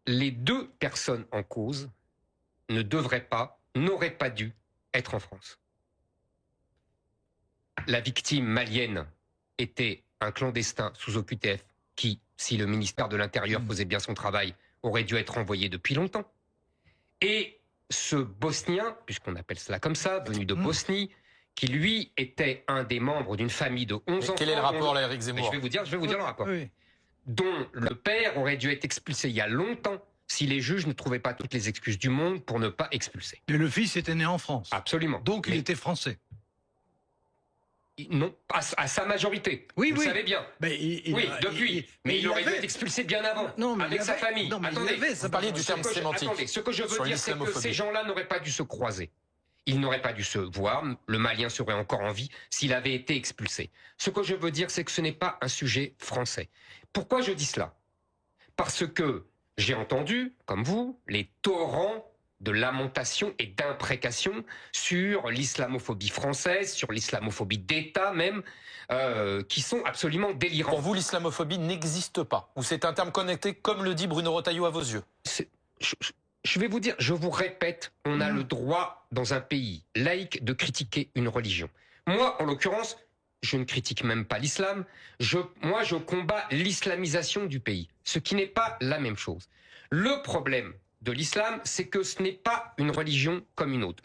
les deux personnes en cause ne devraient pas, n'auraient pas dû être en France. La victime malienne était un clandestin sous OQTF qui, si le ministère de l'Intérieur faisait bien son travail, aurait dû être envoyé depuis longtemps. Et ce Bosnien, puisqu'on appelle cela comme ça, venu de Bosnie, qui lui était un des membres d'une famille de 11 enfants. Quel est le rapport là, Éric Zemmour? Je vais vous dire le rapport. Oui. Dont le père aurait dû être expulsé il y a longtemps si les juges ne trouvaient pas toutes les excuses du monde pour ne pas expulser. Et le fils était né en France. Absolument. Donc il était français. Non, à sa majorité. Oui, vous oui. savez bien. Mais depuis. Mais il aurait dû être expulsé bien avant, non, mais avec sa famille. Non, mais Attendez, vous parliez du terme sémantique. Attendez, ce que je veux sur dire, c'est que l'islamophobie. ces gens-là n'auraient pas dû se croiser. Ils n'auraient pas dû se voir. Le Malien serait encore en vie s'il avait été expulsé. Ce que je veux dire, c'est que ce n'est pas un sujet français. Pourquoi je dis cela? Parce que j'ai entendu, comme vous, les torrents de lamentation et d'imprécation sur l'islamophobie française, sur l'islamophobie d'État même, qui sont absolument délirants. Pour vous, l'islamophobie n'existe pas? Ou c'est un terme connecté, comme le dit Bruno Retailleau à vos yeux? Je vais vous dire, je vous répète, on a le droit dans un pays laïque de critiquer une religion. Moi, en l'occurrence, je ne critique même pas l'islam. Moi, je combats l'islamisation du pays, ce qui n'est pas la même chose. Le problème de l'islam, c'est que ce n'est pas une religion comme une autre.